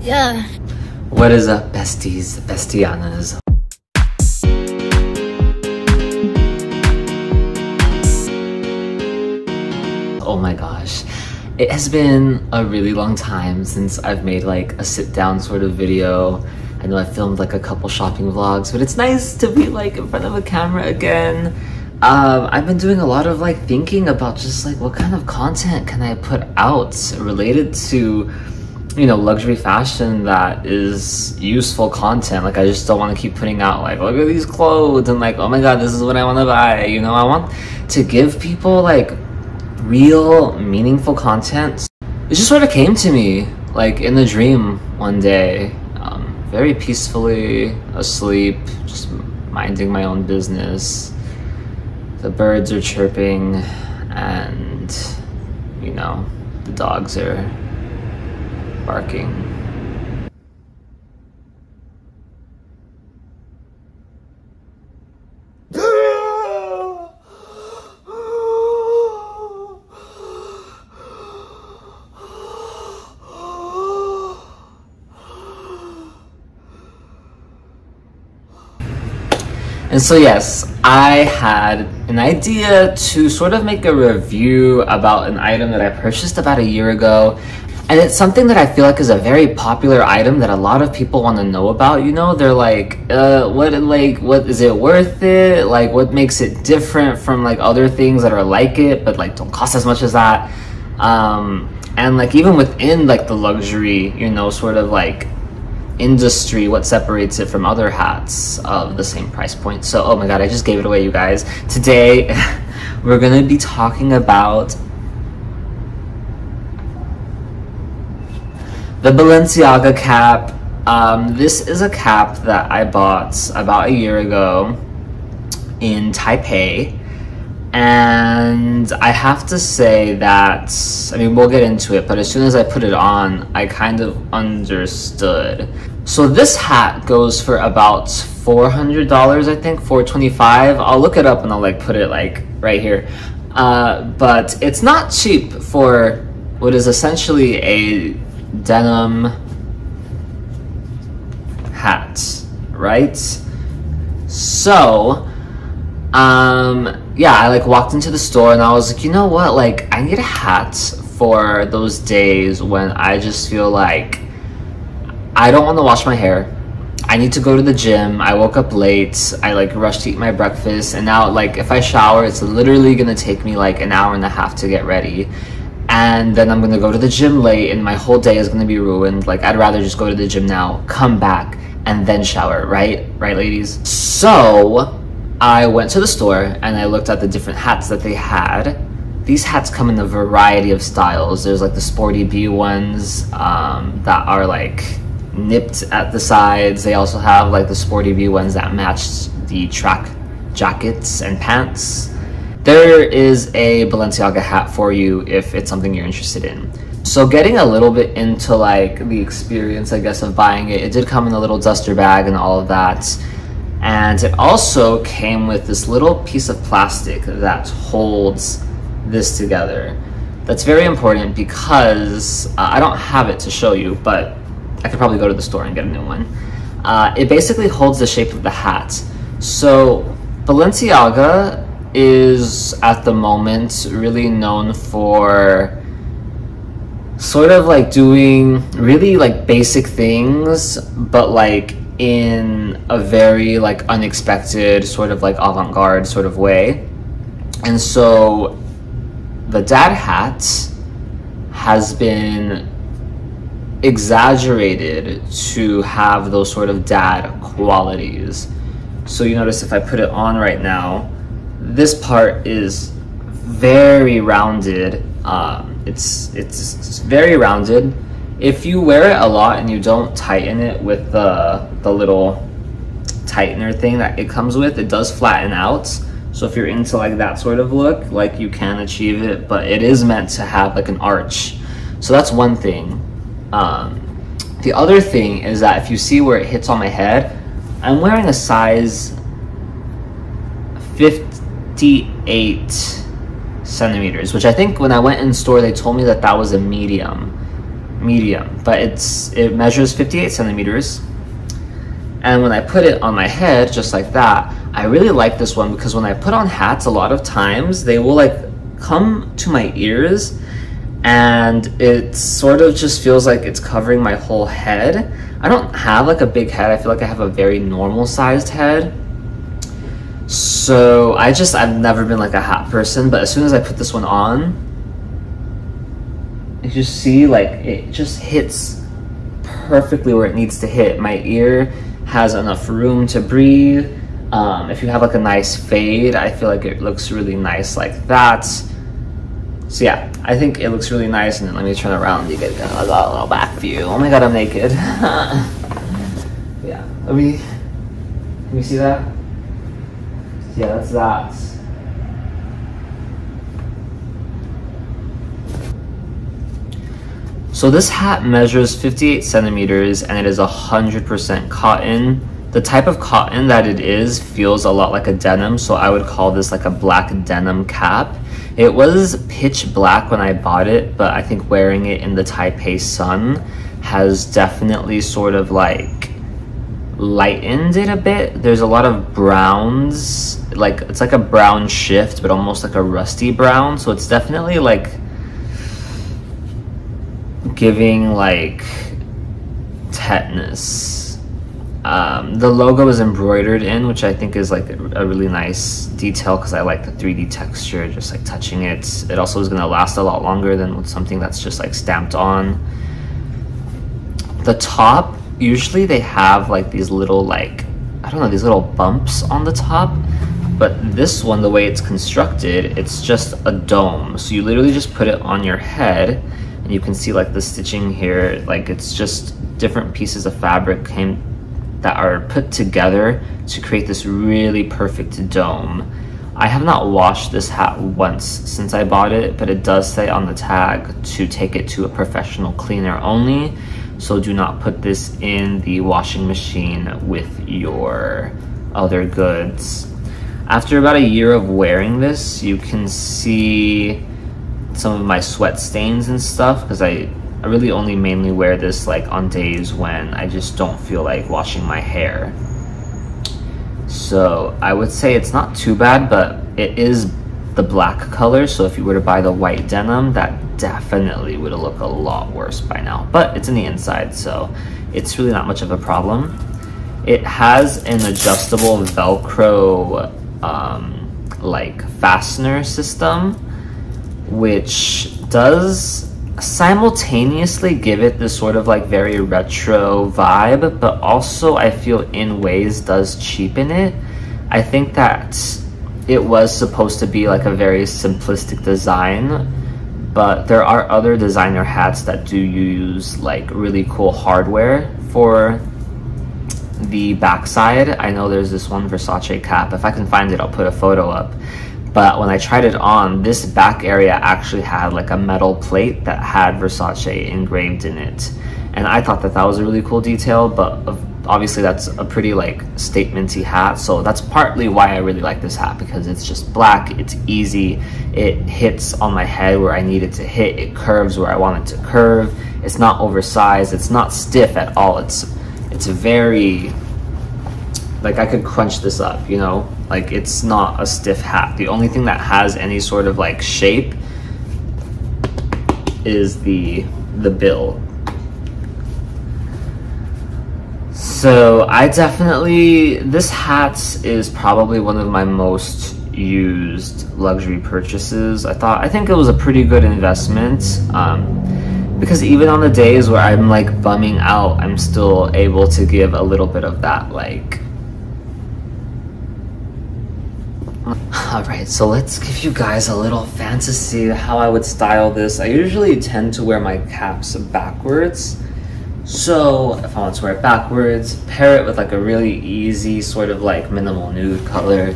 Yeah. What is up, besties, bestianas? Oh my gosh. It has been a really long time since I've made like a sit-down sort of video. I know I filmed like a couple shopping vlogs, but it's nice to be like in front of a camera again. I've been doing a lot of like thinking about just like what kind of content can I put out related to, you know, luxury fashion that is useful content. Like I just don't want to keep putting out like, look at these clothes and like, oh my god, this is what I want to buy. You know, I want to give people like real meaningful content. It just sort of came to me like in a dream one day, very peacefully asleep, just minding my own business. The birds are chirping and, you know, the dogs are barking. And so yes, I had an idea to sort of make a review about an item that I purchased about a year ago. And it's something that I feel like is a very popular item that a lot of people want to know about, you know? They're like, what is it worth it? Like, what makes it different from like other things that are like it, but like don't cost as much as that? And like even within like the luxury, you know, sort of like industry, what separates it from other hats of the same price point. So, oh my god, I just gave it away, you guys. Today, we're gonna be talking about the Balenciaga cap. This is a cap that I bought about a year ago in Taipei. And I have to say that, I mean, we'll get into it, but as soon as I put it on, I kind of understood. So this hat goes for about $400, I think, $425. I'll look it up and I'll like put it like right here. But it's not cheap for what is essentially a denim hat, right? So, yeah, I like walked into the store and I was like, you know what, like I need a hat for those days when I just feel like I don't want to wash my hair. I need to go to the gym. I woke up late. I like rushed to eat my breakfast, and now like if I shower, it's literally gonna take me like an hour and a half to get ready. And then I'm gonna go to the gym late and my whole day is gonna be ruined. Like I'd rather just go to the gym now, come back, and then shower, right? Right, ladies? So I went to the store and I looked at the different hats that they had. These hats come in a variety of styles. There's like the sporty B ones that are like nipped at the sides. They also have like the sporty B ones that match the track jackets and pants. There is a Balenciaga hat for you if it's something you're interested in. So getting a little bit into like the experience, I guess, of buying it, it did come in a little duster bag and all of that. And it also came with this little piece of plastic that holds this together. That's very important because I don't have it to show you, but I could probably go to the store and get a new one. It basically holds the shape of the hat. So Balenciaga is at the moment really known for sort of like doing really like basic things, but like in a very like unexpected sort of like avant-garde sort of way. And so the dad hat has been exaggerated to have those sort of dad qualities. So you notice if I put it on right now, this part is very rounded. It's very rounded. If you wear it a lot and you don't tighten it with the little tightener thing that it comes with, it does flatten out. So if you're into like that sort of look, like you can achieve it, but it is meant to have like an arch. So that's one thing. The other thing is that if you see where it hits on my head, I'm wearing a size 58 centimeters, which I think when I went in store, they told me that that was a medium. medium, but it measures 58 centimeters. And when I put it on my head, just like that, I really like this one because when I put on hats, a lot of times they will like come to my ears, and it sort of just feels like it's covering my whole head. I don't have like a big head. I feel like I have a very normal sized head. So I've never been like a hat person, but as soon as I put this one on, you just see like it just hits perfectly where it needs to hit. My ear has enough room to breathe. If you have like a nice fade, I feel like it looks really nice like that. So yeah, I think it looks really nice. And then let me turn around, you get a little back view. Oh my god, I'm naked. Yeah, let me see that? Yeah, that's that. So this hat measures 58 centimeters and it is 100% cotton. The type of cotton that it is feels a lot like a denim, so I would call this like a black denim cap. It was pitch black when I bought it, but I think wearing it in the Taipei sun has definitely sort of like lightened it a bit. There's a lot of browns, like it's like a brown shift, but almost like a rusty brown, so it's definitely like giving like tetanus. The logo is embroidered in, which I think is like a really nice detail because I like the 3D texture, just like touching it. It also is going to last a lot longer than with something that's just like stamped on. The top, usually they have like these little like, I don't know, these little bumps on the top, but this one, the way it's constructed, it's just a dome. So you literally just put it on your head and you can see like the stitching here, like it's just different pieces of fabric that are put together to create this really perfect dome. I have not washed this hat once since I bought it, but it does say on the tag to take it to a professional cleaner only. So do not put this in the washing machine with your other goods. After about a year of wearing this, you can see some of my sweat stains and stuff because I really only mainly wear this like on days when I just don't feel like washing my hair. So I would say it's not too bad, but it is the black color, so if you were to buy the white denim, that definitely would have looked a lot worse by now. But it's in the inside, so it's really not much of a problem. It has an adjustable Velcro like fastener system, which does simultaneously give it this sort of like very retro vibe, but also I feel in ways does cheapen it. I think that it was supposed to be like a very simplistic design, but there are other designer hats that do use like really cool hardware for the backside. I know there's this one Versace cap. If I can find it, I'll put a photo up. But when I tried it on, this back area actually had like a metal plate that had Versace engraved in it. And I thought that that was a really cool detail, but obviously that's a pretty like statementy hat. So that's partly why I really like this hat, because it's just black, it's easy, it hits on my head where I need it to hit, it curves where I want it to curve, it's not oversized, it's not stiff at all, it's very, like I could crunch this up, you know? Like it's not a stiff hat. The only thing that has any sort of like shape is the bill. So I definitely, this hat is probably one of my most used luxury purchases. I think it was a pretty good investment, because even on the days where I'm like bumming out, I'm still able to give a little bit of that like. Alright, so let's give you guys a little fantasy how I would style this. I usually tend to wear my caps backwards. So if I want to wear it backwards, pair it with like a really easy sort of like minimal nude color,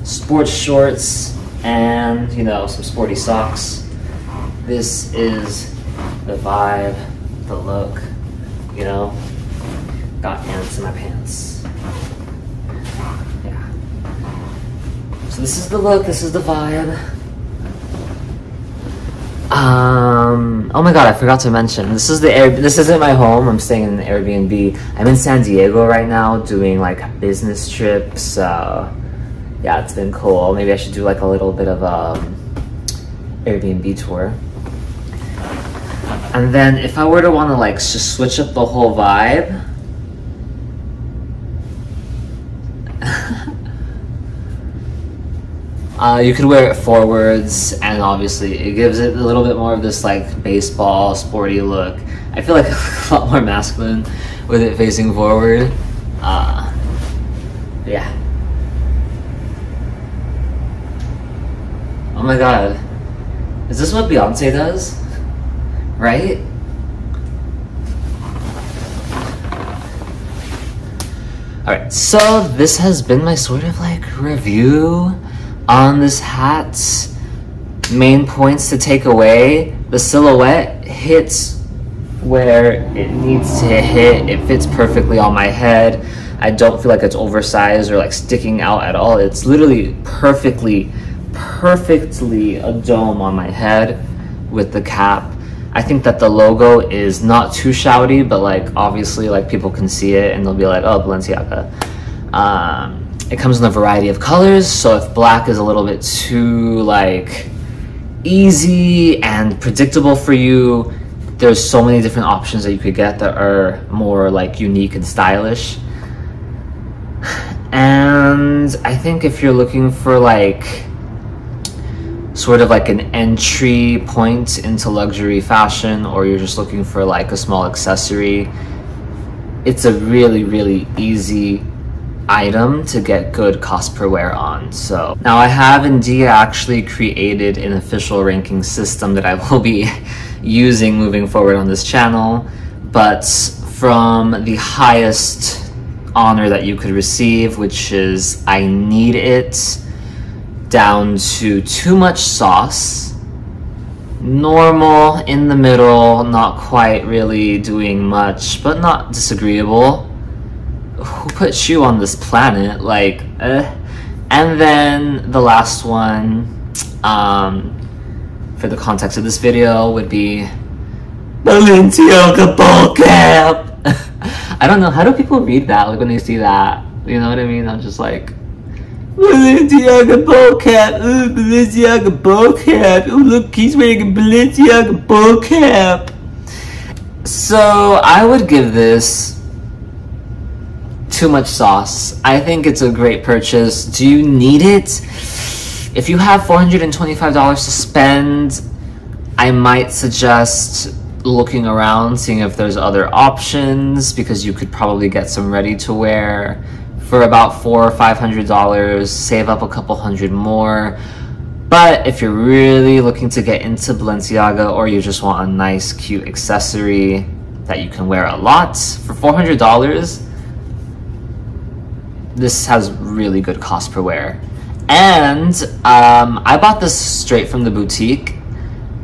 sports shorts, and you know, some sporty socks. This is the vibe, the look, you know, got ants in my pants. So this is the look, this is the vibe. Oh my god, I forgot to mention, this isn't my home. I'm staying in an Airbnb. I'm in San Diego right now doing like business trips. Yeah, it's been cool. Maybe I should do like a little bit of Airbnb tour. And then if I were to want to like just switch up the whole vibe, you could wear it forwards, and obviously it gives it a little bit more of this like baseball sporty look. I feel like a lot more masculine with it facing forward. Yeah. Oh my god. Is this what Beyonce does? Right? Alright, so this has been my sort of like review on this hat. Main points to take away: the silhouette hits where it needs to hit. It fits perfectly on my head. I don't feel like it's oversized or like sticking out at all. It's literally perfectly a dome on my head with the cap. I think that the logo is not too shouty, but like obviously like people can see it and they'll be like, oh, Balenciaga. It comes in a variety of colors, so if black is a little bit too like easy and predictable for you, there's so many different options that you could get that are more like unique and stylish. And I think if you're looking for like sort of like an entry point into luxury fashion, or you're just looking for like a small accessory, it's a really easy item to get good cost per wear on. So now I have indeed actually created an official ranking system that I will be using moving forward on this channel, but from the highest honor that you could receive, which is I need it, down to too much sauce, normal, in the middle, not quite really doing much, but not disagreeable. Who put you on this planet? Like, And then the last one, for the context of this video, would be Balenciaga ball cap. I don't know, how do people read that, like when they see that? You know what I mean? I'm just like, Balenciaga ball cap, ooh, Balenciaga ball cap, ooh, look, he's wearing a Balenciaga ball cap. So I would give this too much sauce. I think it's a great purchase. Do you need it? If you have $425 to spend, I might suggest looking around, seeing if there's other options, because you could probably get some ready to wear for about $400 or $500, save up a couple hundred more. But if you're really looking to get into Balenciaga, or you just want a nice cute accessory that you can wear a lot, for $400, this has really good cost per wear. And I bought this straight from the boutique,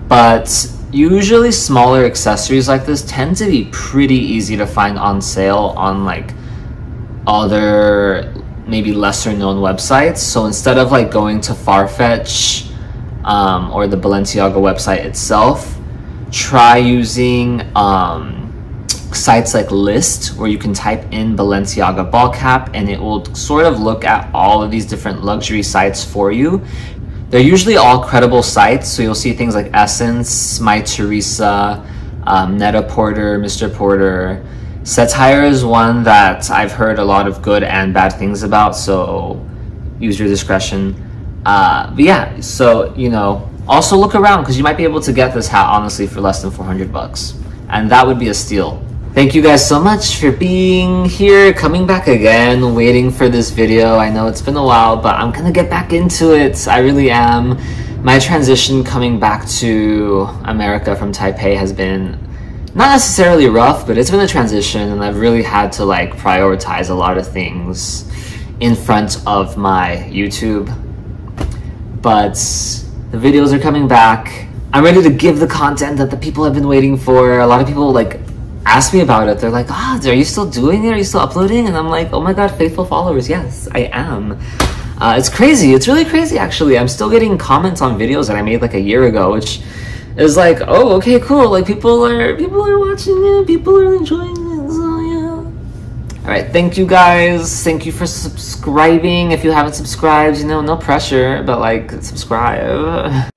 but usually smaller accessories like this tend to be pretty easy to find on sale on like other maybe lesser known websites. So instead of like going to Farfetch or the Balenciaga website itself, try using sites like List, where you can type in Balenciaga ball cap and it will sort of look at all of these different luxury sites for you. They're usually all credible sites, so you'll see things like Essence, My Teresa, Net-a-Porter, Mr. Porter. Satire is one that I've heard a lot of good and bad things about, so use your discretion. But yeah, so, you know, also look around, because you might be able to get this hat honestly for less than 400 bucks, and that would be a steal. Thank you guys so much for being here, coming back again, waiting for this video. I know it's been a while, but I'm gonna get back into it. I really am. My transition coming back to America from Taipei has been not necessarily rough, but it's been a transition, and I've really had to like prioritize a lot of things in front of my YouTube. But the videos are coming back. I'm ready to give the content that the people have been waiting for. A lot of people like ask me about it. They're like, ah, are you still doing it? Are you still uploading? And I'm like, oh my god, faithful followers, yes, I am. It's crazy. It's really crazy, actually. I'm still getting comments on videos that I made like a year ago, which it was like, oh, okay, cool. Like people are watching it, people are enjoying it. So yeah. All right, thank you guys. Thank you for subscribing. If you haven't subscribed, you know, no pressure, but like subscribe.